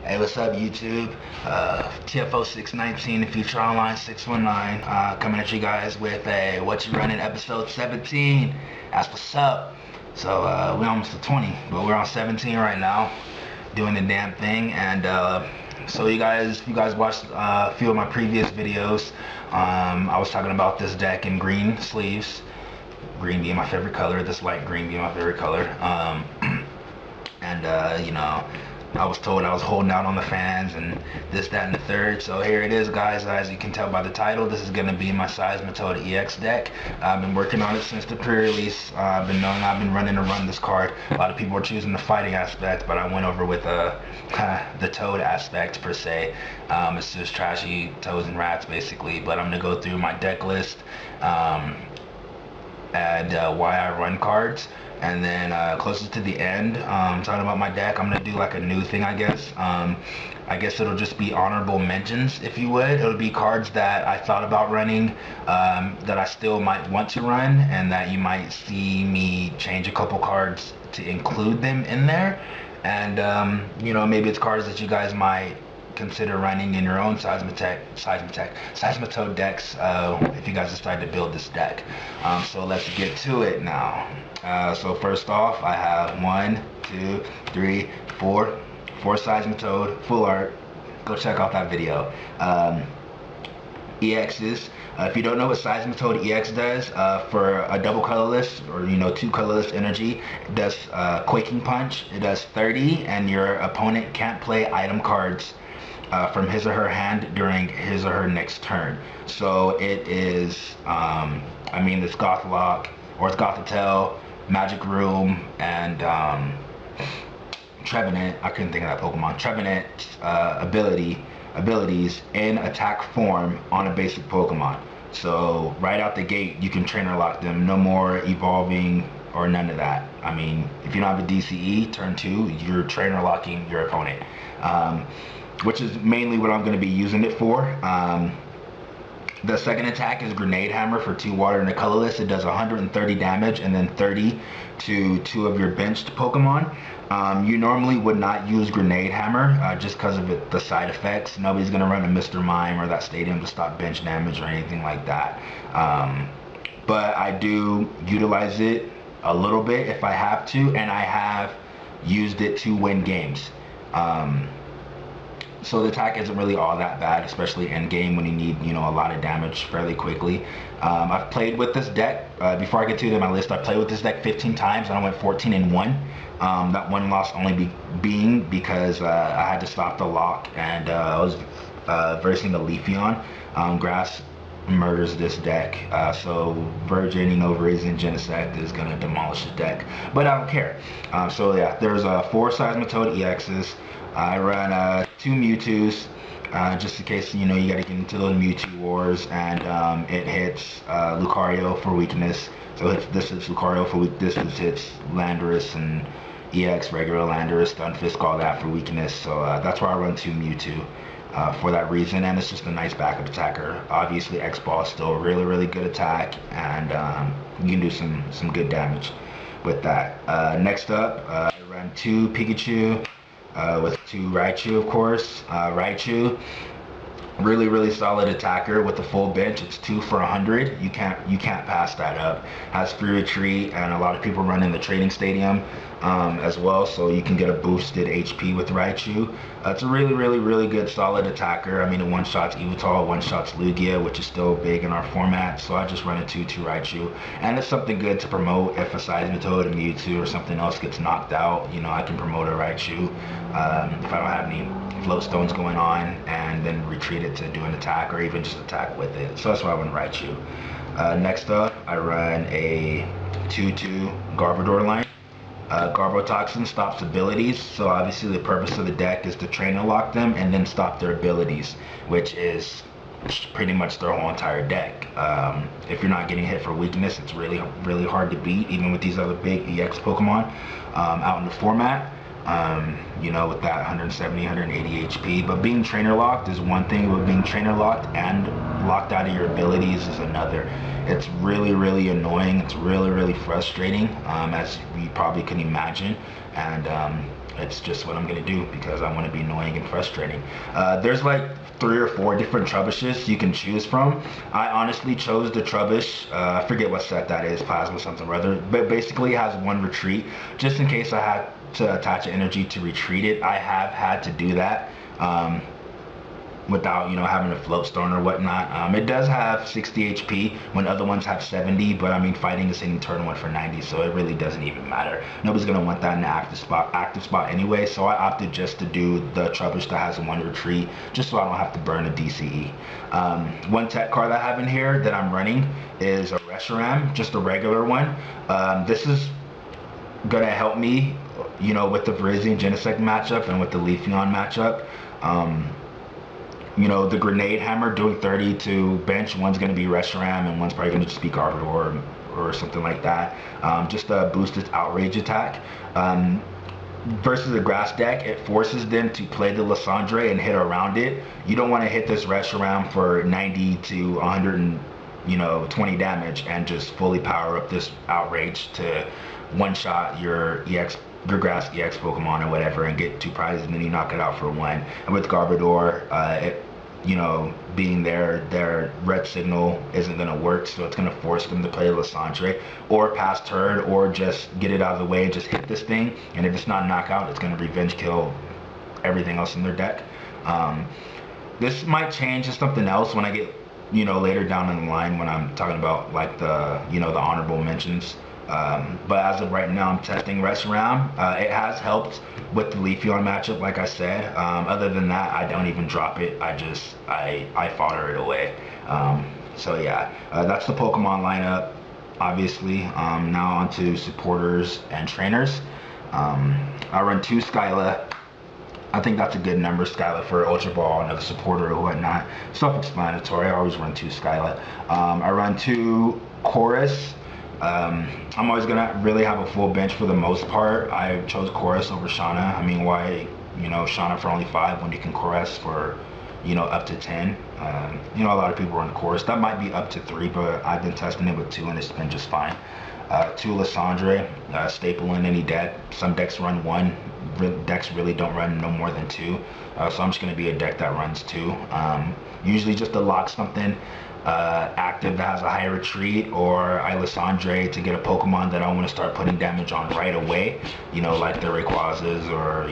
Hey, what's up, YouTube? TFO 619, the Future Online 619, coming at you guys with a What You Running episode 17. That's what's up. So, we're almost to 20, but we're on 17 right now, doing the damn thing. And so you guys watched a few of my previous videos. I was talking about this deck in green sleeves, green being my favorite color, this light green being my favorite color. You know, I was told I was holding out on the fans and this, that, and the third. So here it is, guys. As you can tell by the title, this is going to be my Seismitoad EX deck. I've been working on it since the pre-release. I've been running to run this card. A lot of people are choosing the fighting aspect, but I went over with the toad aspect per se. It's just trashy toads and rats basically. But I'm going to go through my deck list and why I run cards. And then closer to the end, talking about my deck, I'm gonna do like a new thing, I guess. I guess it'll just be honorable mentions, if you would. It'll be cards that I thought about running, that I still might want to run, and that you might see me change a couple cards to include them in there. And you know, maybe it's cards that you guys might consider running in your own Seismitoad decks if you guys decide to build this deck. So let's get to it now. So first off, I have 1, 2, 3, 4 Seismitoad full art. Go check out that video. EXs. If you don't know what Seismitoad EX does, for a double colorless or two colorless energy, it does Quaking Punch. It does 30, and your opponent can't play item cards from his or her hand during his or her next turn. So it is, I mean, it's Gothlock, or it's Gothitelle, Magic Room, and Trevenant. I couldn't think of that Pokemon. Trevenant's abilities in attack form on a basic Pokemon. So right out the gate, you can trainer lock them. No more evolving or none of that. I mean, if you don't have a DCE, turn 2, you're trainer locking your opponent. Which is mainly what I'm going to be using it for. The second attack is Grenade Hammer for 2 water and a colorless. It does 130 damage and then 30 to 2 of your benched Pokemon. You normally would not use Grenade Hammer just because of the side effects. Nobody's going to run a Mr. Mime or that Stadium to stop bench damage or anything like that. But I do utilize it a little bit if I have to, and I have used it to win games. So the attack isn't really all that bad, especially in game when you need, a lot of damage fairly quickly. I've played with this deck. Before I get to my list, I played with this deck 15 times and I went 14-1. That one loss only being because I had to stop the lock, and I was versing the Leafeon. Grass murders this deck, so Virgin, Reason, Genesect is going to demolish the deck, but I don't care. So yeah, there's 4 Seismitoad EXs. I run 2 Mewtwo's, just in case you got to get into those Mewtwo wars, and it hits Lucario for weakness. So this hits Lucario for weakness. This hits Landorus and EX, regular Landorus, Stunfisk, all that for weakness. So that's why I run 2 Mewtwo. For that reason, and it's just a nice backup attacker. Obviously, X-Ball is still a really, really good attack, and you can do some good damage with that. Next up, I run 2 Pikachu with 2 Raichu, of course. Raichu, really, really solid attacker with the full bench. It's 2 for 100. You can't pass that up. Has free retreat, and a lot of people run in the training stadium as well, so you can get a boosted HP with Raichu. It's a really, really, really good solid attacker. I mean, it one-shots Evital, one-shots Lugia, which is still big in our format, so I just run a 2-2 Raichu. And it's something good to promote if a Seismitoad, a Mewtwo, or something else gets knocked out. I can promote a Raichu if I don't have any float stones going on, and then retreat it to do an attack, or even just attack with it. So that's why I run Raichu. Next up, I run a 2-2 Garbodor line. Garbotoxin stops abilities, so obviously the purpose of the deck is to trainer lock them and then stop their abilities, which is pretty much their whole entire deck. If you're not getting hit for weakness, it's really, really hard to beat, even with these other big EX Pokemon out in the format. With that 170, 180 HP. But being trainer locked is one thing, but being trainer locked and locked out of your abilities is another. It's really, really annoying. It's really, really frustrating, as you probably can imagine. And It's just what I'm gonna do because I want to be annoying and frustrating. There's like 3 or 4 different Trubbishes you can choose from. I honestly chose the Trubbish. I forget what set that is, Plasma something or other, but basically it has 1 retreat. Just in case I had to attach energy to retreat it, I have had to do that. Without having a float stone or whatnot. It does have 60 HP when other ones have 70, but I mean fighting is hitting turn 1 for 90, so it really doesn't even matter. Nobody's gonna want that in the active spot anyway, so I opted just to do the Trubbish that has 1 retreat, just so I don't have to burn a DCE. One tech card I have in here that I'm running is a Reshiram, just a regular one. This is gonna help me, with the Virizion Genesect matchup and with the Leafeon matchup. The grenade hammer doing 30 to bench, one's going to be Reshiram and one's probably going to just be Garbodor or something like that. Just to boost its outrage attack. Versus the grass deck, it forces them to play the Lysandre and hit around it. You don't want to hit this Reshiram for 90 to 120 damage and just fully power up this outrage to one-shot your grass EX Pokemon or whatever and get 2 prizes, and then you knock it out for 1. And with Garbodor, being their red signal isn't going to work, so it's going to force them to play Lysandre or pass turn or just get it out of the way and just hit this thing, and if it's not a knockout, it's going to revenge kill everything else in their deck. This might change to something else when I get later down in the line when I'm talking about like the the honorable mentions. But as of right now, I'm testing Reshiram. It has helped with the Leafeon matchup, like I said. Other than that, I don't even drop it. I fodder it away. So yeah, that's the Pokemon lineup. Obviously, now on to supporters and trainers. I run 2 Skyla. I think that's a good number, Skyla, for Ultra Ball, another supporter or whatnot. Self-explanatory. I always run 2 Skyla. I run 2 Chorus. I'm always gonna really have a full bench for the most part. I chose Chorus over Shauna. I mean, why Shauna for only 5 when you can Chorus for up to 10? A lot of people run Chorus. That might be up to 3, but I've been testing it with 2 and it's been just fine. 2 Lysandre, staple in any deck. Some decks run 1. Decks really don't run no more than 2. So I'm just gonna be a deck that runs 2. Usually just to lock something active that has a high retreat, or I Lysandre to get a Pokemon that I want to start putting damage on right away, like their Rayquazas or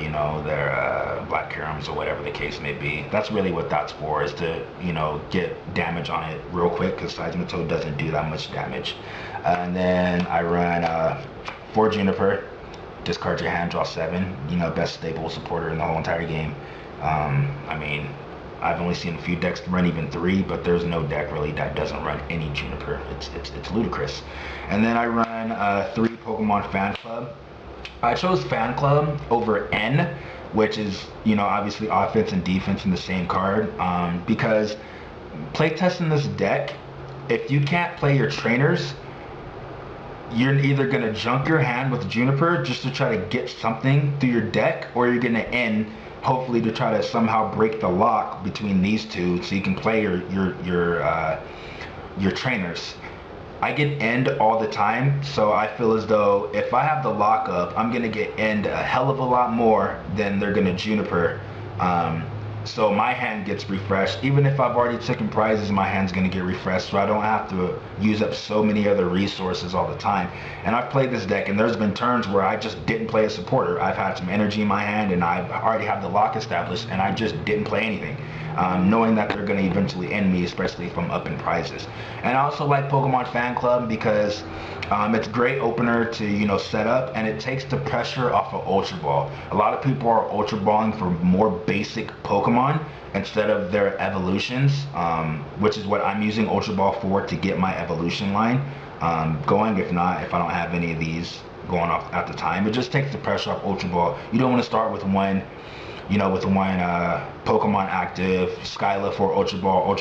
their Black Carams or whatever the case may be. That's really what that's for, is to get damage on it real quick, because Seismitoad doesn't do that much damage. And then I run 4 Juniper, discard your hand, draw 7. Best stable supporter in the whole entire game. I mean, I've only seen a few decks run even 3, but there's no deck really that doesn't run any Juniper. It's ludicrous. And then I run 3 Pokemon Fan Club. I chose Fan Club over N, which is obviously offense and defense in the same card, because playtesting this deck, if you can't play your trainers, you're either going to junk your hand with Juniper just to try to get something through your deck, or you're going to end hopefully to try to somehow break the lock between these 2 so you can play your trainers. I get end all the time, so I feel as though if I have the lock up, I'm gonna get end a hell of a lot more than they're gonna Juniper. So my hand gets refreshed. Even if I've already taken prizes, my hand's gonna get refreshed, so I don't have to use up so many other resources all the time. And I've played this deck, and there's been turns where I just didn't play a supporter. I've had some energy in my hand, and I already have the lock established, and I just didn't play anything, knowing that they're gonna eventually end me, especially if I'm up in prizes. And I also like Pokemon Fan Club because it's a great opener to set up, and it takes the pressure off of Ultra Ball. A lot of people are Ultra Balling for more basic Pokemon instead of their evolutions, which is what I'm using Ultra Ball for, to get my evolution line going. If I don't have any of these going off at the time, it just takes the pressure off Ultra Ball. You don't want to start with one Pokemon active, Skyla for Ultra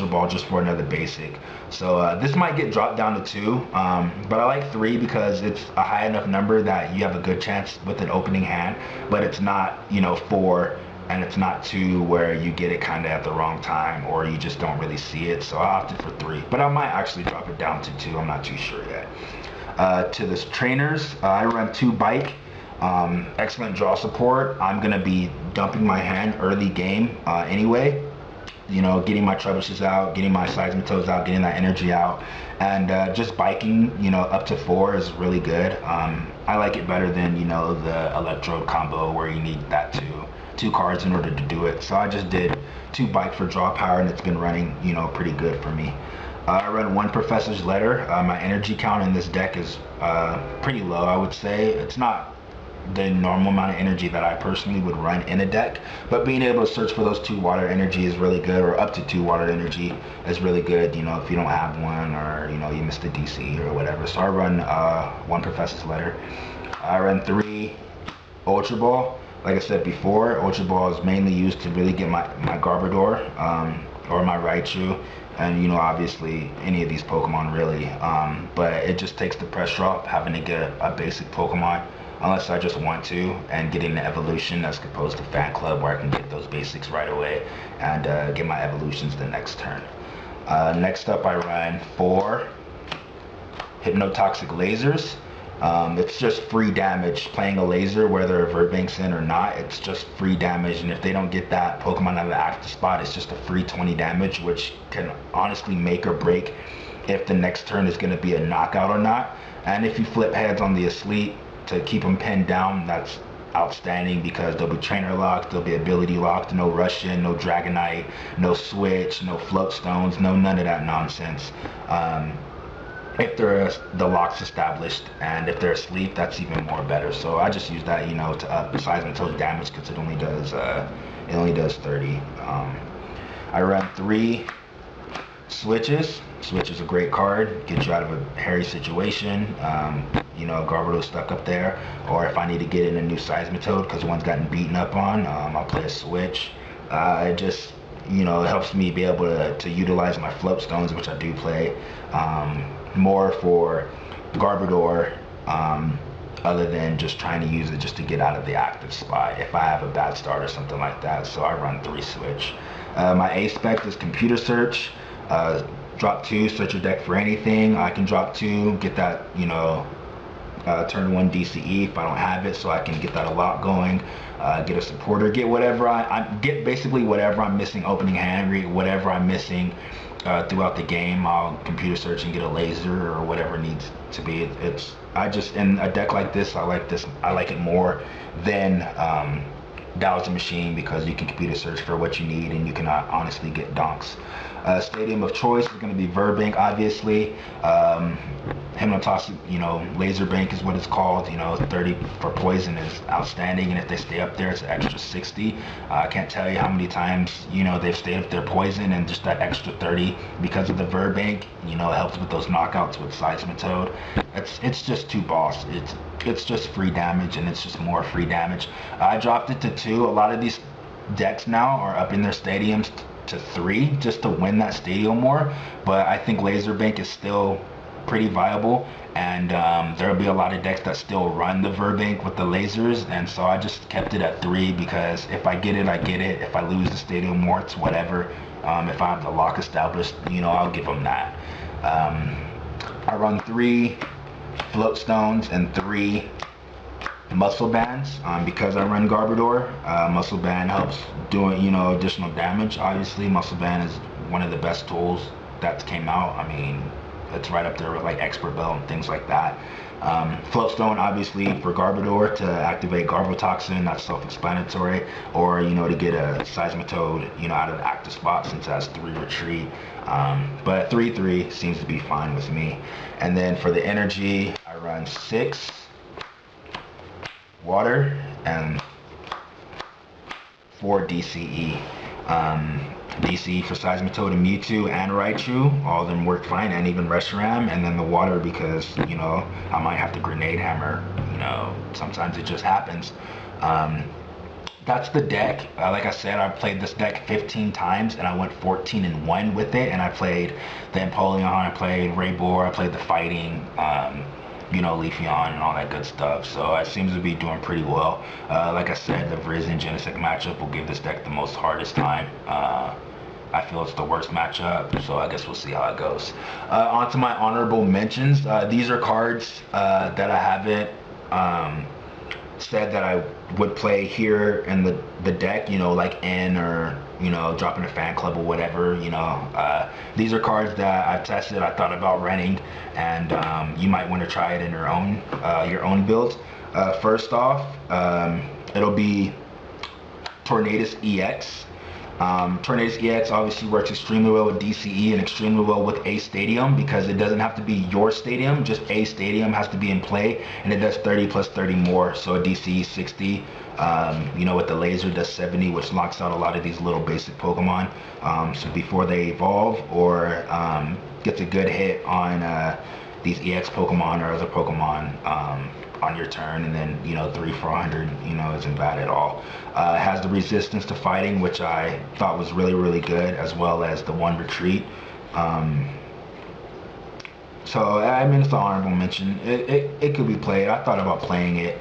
Ball just for another basic. So this might get dropped down to 2, but I like 3 because it's a high enough number that you have a good chance with an opening hand, but it's not 4, and it's not 2 where you get it kind of at the wrong time or you just don't really see it. So I opted for 3, but I might actually drop it down to 2. I'm not too sure yet. To the trainers, I run 2 Bike. Excellent draw support. I'm going to be dumping my hand early game anyway. Getting my trebuchets out, getting my seismitoads out, getting that energy out, and just biking, up to 4 is really good. I like it better than, the electrode combo where you need that two cards in order to do it. So I just did 2 bike for draw power, and it's been running, pretty good for me. I run 1 Professor's Letter. My energy count in this deck is pretty low, I would say. It's not the normal amount of energy that I personally would run in a deck, but being able to search for those 2 water energy is really good, or up to 2 water energy is really good, if you don't have one, or you missed a DC or whatever. So I run 1 Professor's Letter. I run 3 Ultra Ball. Like I said before, Ultra Ball is mainly used to really get my Garbodor or my Raichu, and obviously any of these Pokemon really, but it just takes the pressure off having to get a basic Pokemon, unless I just want to, and getting the evolution as opposed to Fan Club where I can get those basics right away and get my evolutions the next turn. Next up, I run 4 Hypnotoxic Lasers. It's just free damage. Playing a laser, whether a Verbank's in or not, it's just free damage, and if they don't get that Pokemon out of the active spot, it's just a free 20 damage, which can honestly make or break if the next turn is going to be a knockout or not. And if you flip heads on the Asleep to keep them pinned down, that's outstanding, because they'll be trainer locked, they'll be ability locked, no Russian, no Dragonite, no Switch, no Float Stones, none of that nonsense. If the lock's established, and if they're asleep, that's even more better. So I just use that, to up Seismitoad's damage, because it only does 30. I run 3 Switches. Switch is a great card, get you out of a hairy situation. Garbodor's stuck up there, or if I need to get in a new Seismitoad because one's gotten beaten up on, I'll play a Switch. It just it helps me be able to utilize my Float Stones, which I do play more for Garbodor, other than just trying to use it just to get out of the active spot if I have a bad start or something like that. So I run 3 Switch. My A spec is Computer Search. Drop 2, search your deck for anything. I can drop 2, get that, turn 1 DCE if I don't have it, so I can get that a lot going. Get a supporter, get whatever I get, basically whatever I'm missing opening hand, whatever I'm missing throughout the game. I'll computer search and get a laser or whatever it needs to be. In a deck like this, I like it more than Dow's Machine, because you can computer search for what you need and you can honestly get donks. Stadium of choice is going to be Verbank, obviously. Hypnotoxic, Laser Bank is what it's called. 30 for poison is outstanding, and if they stay up there, it's an extra 60. I can't tell you how many times they've stayed up there poison, and just that extra 30 because of the Verbank, it helps with those knockouts with Seismitoad. It's just too boss. It's just free damage, and it's just more free damage. I dropped it to 2. A lot of these decks now are up in their stadiums to 3 just to win that stadium war, but I think Laser Bank is still pretty viable, and there'll be a lot of decks that still run the Verbank with the lasers, and so I just kept it at 3, because if I get it, I get it. If I lose the stadium war, it's whatever. If I have the lock established, I'll give them that. I run 3 Float Stones and 3 Muscle Bands, because I run Garbodor. Muscle Band helps doing additional damage. Obviously, Muscle Band is one of the best tools that came out. I mean, it's right up there with like Expert Bell and things like that. Float Stone, obviously, for Garbodor to activate Garbotoxin, that's self-explanatory, or to get a Seismitoad out of the active spot, since it has 3 retreat. But 3/3 seems to be fine with me. And then for the energy, I run 6 Water and 4 DCE. DCE for Seismitoad and Mewtwo and Raichu, all of them work fine, and even Reshiram. And then the water, because I might have to Grenade Hammer. Sometimes it just happens. That's the deck. Like I said, I played this deck 15 times and I went 14-1 with it. And I played the Empoleon, I played Raybor, I played the Fighting, Leafeon and all that good stuff. So it seems to be doing pretty well. Like I said, the Vriz and Genesect matchup will give this deck the most hardest time. I feel it's the worst matchup, so I guess we'll see how it goes. On to my honorable mentions. These are cards that I haven't said that I would play here in the deck, you know, like in, or, you know, dropping a fan club or whatever, you know. These are cards that I've tested, I thought about running, and you might want to try it in your own builds. First off, it'll be Tornadus EX. Tornadus EX obviously works extremely well with DCE and extremely well with a stadium, because it doesn't have to be your stadium, just a stadium has to be in play, and it does 30 plus 30 more. So a DCE 60, you know, with the laser does 70, which knocks out a lot of these little basic Pokemon. So before they evolve or gets a good hit on these EX Pokemon or other Pokemon on your turn, and then, you know, 300-400, you know, isn't bad at all. It has the resistance to fighting, which I thought was really good, as well as the 1 retreat. So I mean, it's an honorable mention. It could be played. I thought about playing it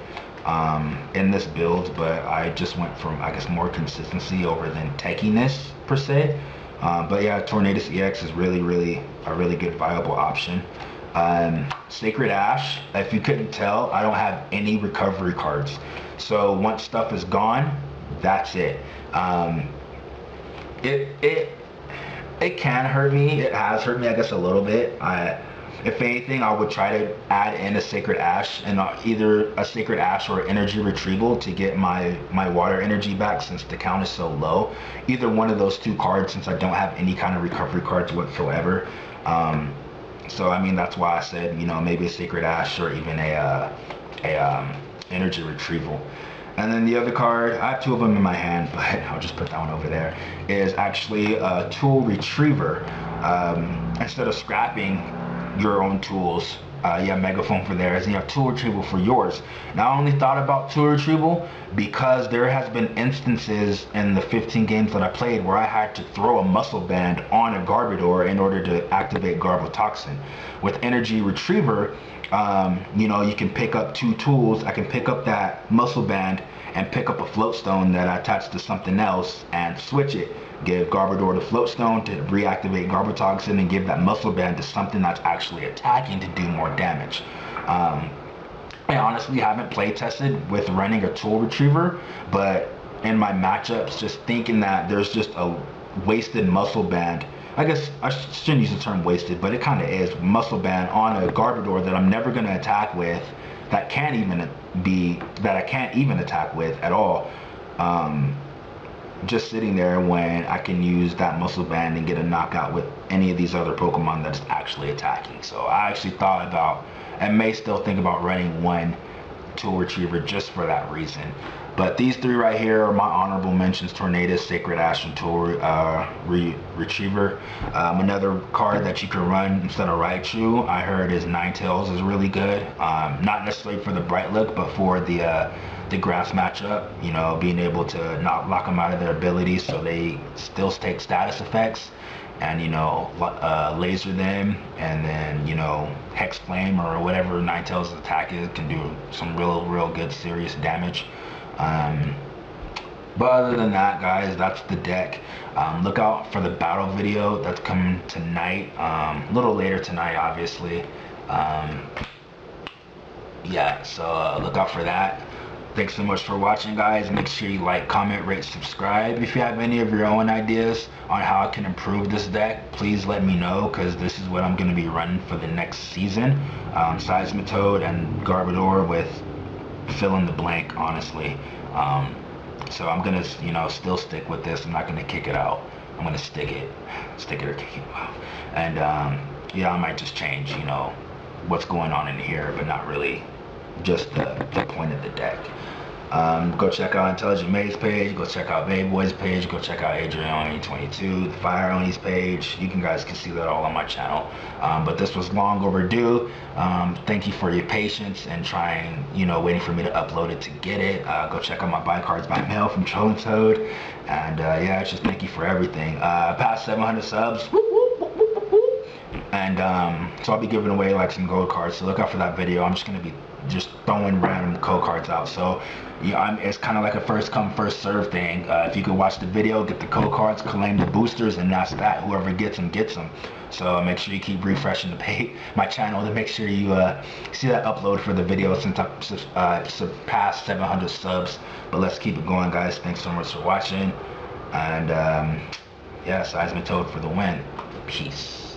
in this build, but I just went from, I guess, more consistency over than techiness per se. But yeah, Tornadus EX is a really good viable option. Sacred Ash, if you couldn't tell, I don't have any recovery cards, so once stuff is gone, that's it. It can hurt me. It has hurt me, I guess, a little bit. If anything, I would try to add in a Sacred Ash, and either a Sacred Ash or energy retrieval to get my water energy back, since the count is so low. Either one of those two cards, since I don't have any kind of recovery cards whatsoever. So I mean, that's why I said, you know, maybe a Sacred Ash or even a energy retrieval. And then the other card, I have two of them in my hand, but I'll just put that one over there, is actually a tool retriever. Instead of scrapping your own tools, you have Megaphone for theirs, and you have tool retrieval for yours. Now, I only thought about tool retrieval because there has been instances in the 15 games that I played where I had to throw a muscle band on a Garbodor in order to activate Garbotoxin. With energy retriever, you know, you can pick up 2 tools. I can pick up that muscle band and pick up a float stone that I attach to something else and switch it. Give Garbodor the float stone to reactivate Garbotoxin, and give that muscle band to something that's actually attacking to do more damage. I honestly haven't play tested with running a tool retriever, but in my matchups, just thinking that there's just a wasted muscle band, I guess I shouldn't use the term wasted, but it kind of is, muscle band on a Garbodor that I'm never going to attack with, that I can't even attack with at all. Just sitting there when I can use that muscle band and get a knockout with any of these other Pokemon that's actually attacking. So I actually thought about, and may still think about, running one tool retriever just for that reason. But these 3 right here are my honorable mentions: Tornadus, Sacred Ash, and tool retriever. Another card that you can run instead of Raichu, I heard, is Ninetales is really good. Not necessarily for the bright look, but for the grass matchup, you know, being able to not lock them out of their abilities so they still take status effects, and, you know, laser them, and then, you know, Hex Flame or whatever Ninetales' attack is can do some real good serious damage. But other than that, guys, that's the deck. Look out for the battle video that's coming tonight, a little later tonight, obviously. Yeah, so look out for that. Thanks so much for watching, guys. Make sure you like, comment, rate, subscribe. If you have any of your own ideas on how I can improve this deck, please let me know, because this is what I'm going to be running for the next season. Seismitoad and Garbodor with fill in the blank, honestly. So I'm going to, you know, still stick with this. I'm not going to kick it out. I'm going to stick it or kick it out. And yeah, I might just change, you know, what's going on in here, but not really just the point of the deck. Go check out Intelligent Maze page, go check out Babe Boy's page, go check out Adrian22, the Fire Oni's page. You guys can see that all on my channel. But this was long overdue. Thank you for your patience and trying, you know, waiting for me to upload it to get it. Go check out my buy cards by mail from Trolling Toad. And yeah, just thank you for everything. Past 700 subs. And so I'll be giving away like some gold cards, so look out for that video. I'm just going to be just throwing random code cards out. So yeah, it's kind of like a first come first serve thing. If you could watch the video, get the code cards, claim the boosters, and that's that. Whoever gets them gets them. So make sure you keep refreshing the page, my channel, to make sure you see that upload for the video since I've surpassed 700 subs. But let's keep it going, guys. Thanks so much for watching, and yeah, Seismitoad for the win. Peace.